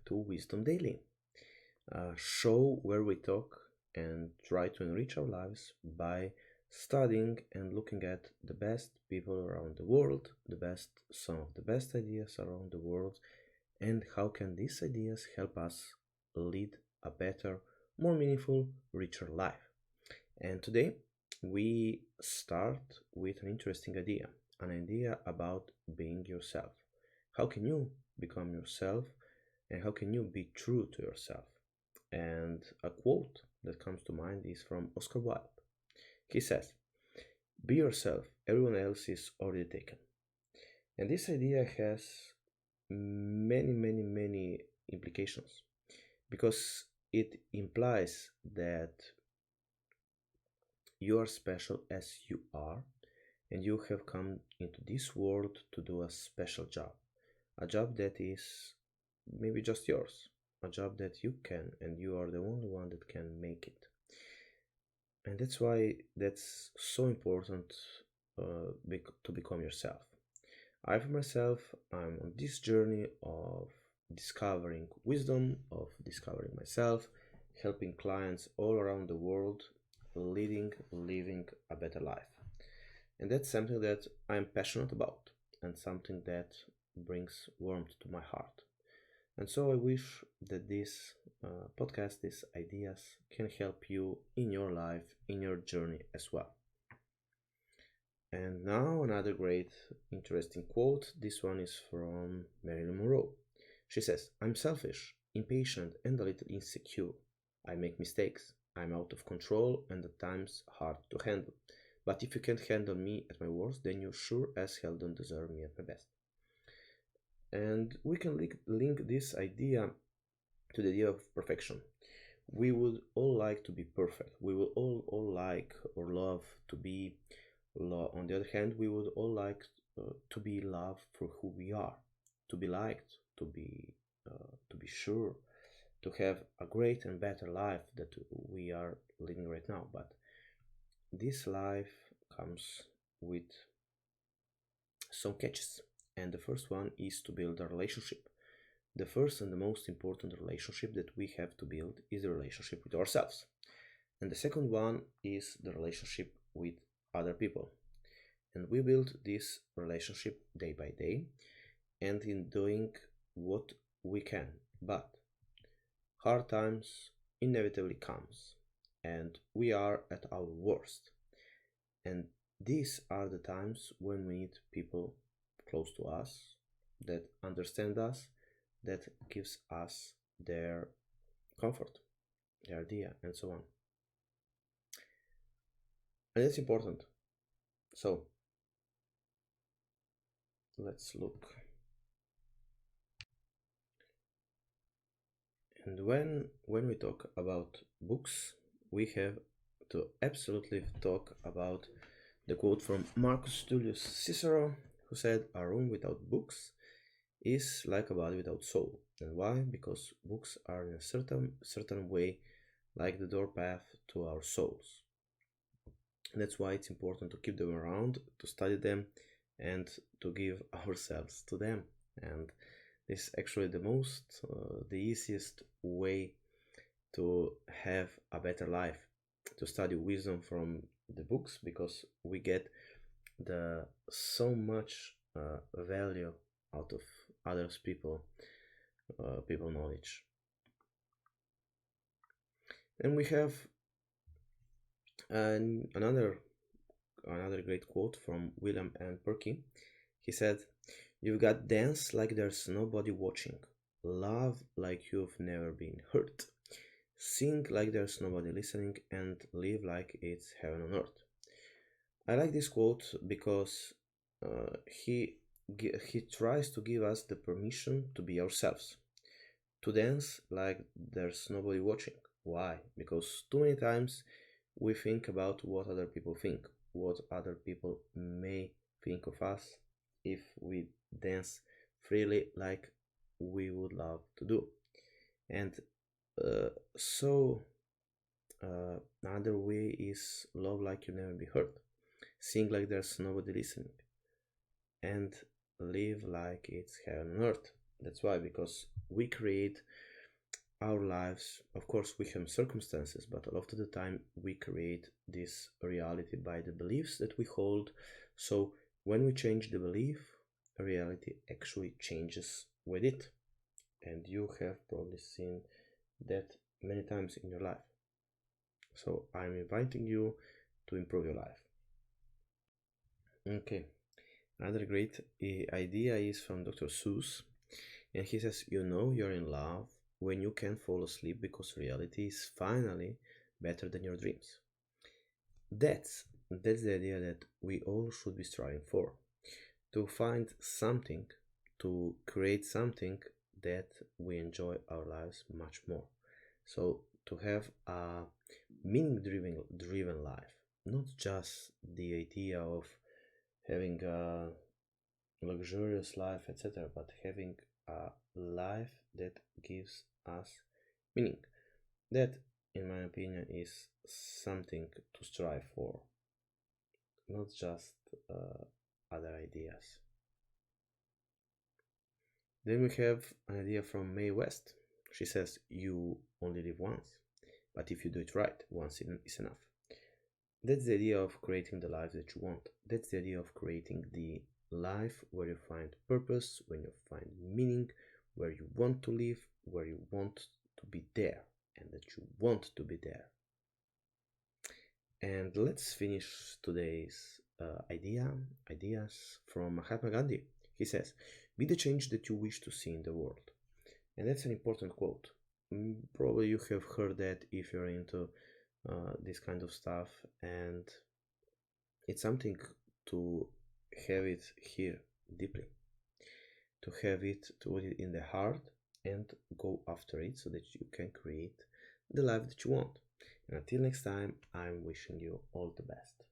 to Wisdom Daily, a show where we talk and try to enrich our lives by studying and looking at the best people around the world, some of the best ideas around the world, and how can these ideas help us lead a better, more meaningful, richer life. And today we start with an interesting idea, an idea about being yourself. How can you become yourself and how can you be true to yourself? And a quote that comes to mind is from Oscar Wilde. He says, "Be yourself, everyone else is already taken." And this idea has many implications because it implies that you are special as you are and you have come into this world to do a special job, a job that is maybe just yours, a job that you can and you are the only one that can make it. And that's why that's so important to become yourself. I for myself, I'm on this journey of discovering wisdom, of discovering myself, helping clients all around the world, living a better life. And that's something that I'm passionate about and something that brings warmth to my heart. And so I wish that this podcast, these ideas can help you in your life, in your journey as well. And now another great, interesting quote. This one is from Marilyn Monroe. She says, "I'm selfish, impatient, and a little insecure. I make mistakes. I'm out of control and at times hard to handle. But if you can't handle me at my worst, then you sure as hell don't deserve me at my best." And we can link this idea to the idea of perfection. We would all like to be perfect. We will all like or love to be loved. On the other hand, we would all like to be loved for who we are, to be liked, to be sure, to have a great and better life that we are living right now. But this life comes with some catches. And the first one is to build a relationship. The first and the most important relationship that we have to build is the relationship with ourselves. And the second one is the relationship with other people. And we build this relationship day by day and in doing what we can. But hard times inevitably comes and we are at our worst. And these are the times when we need people close to us, that understand us, that gives us their comfort, their idea, and so on. And it's important. So let's look. And when we talk about books, we have to absolutely talk about the quote from Marcus Tullius Cicero, who said, "A room without books is like a body without soul." And why? Because books are in a certain way like the door path to our souls. And that's why it's important to keep them around, to study them, and to give ourselves to them. And this is actually the easiest way to have a better life, to study wisdom from the books, because we get so much value out of others people knowledge. And we have another great quote from William N. Perky. He said, "You've got dance like there's nobody watching, love like you've never been hurt, sing like there's nobody listening, and live like it's heaven on earth." I like this quote because he tries to give us the permission to be ourselves, to dance like there's nobody watching. Why? Because too many times we think about what other people think, what other people may think of us if we dance freely like we would love to do. And another way is love like you never be hurt, sing like there's nobody listening, and live like it's heaven on earth. That's why, because we create our lives. Of course, we have circumstances, but a lot of the time we create this reality by the beliefs that we hold. So when we change the belief, reality actually changes with it. And you have probably seen that many times in your life. So I'm inviting you to improve your life. Okay, another great idea is from Dr. Seuss, and he says, you know you're in love when you can fall asleep because reality is finally better than your dreams. That's the idea that we all should be striving for. To find something, to create something that we enjoy our lives much more. So to have a meaning driven life, not just the idea of having a luxurious life, etc., but having a life that gives us meaning. That, in my opinion, is something to strive for, not just other ideas. Then we have an idea from Mae West. She says, you only live once, but if you do it right, once is enough. That's the idea of creating the life that you want. That's the idea of creating the life where you find purpose, when you find meaning, where you want to live, where you want to be there, and that you want to be there. And let's finish today's ideas from Mahatma Gandhi. He says, be the change that you wish to see in the world. And that's an important quote. Probably you have heard that if you're into this kind of stuff, and it's something to have it here deeply, to have it, to put it in the heart and go after it so that you can create the life that you want. And until next time, I'm wishing you all the best.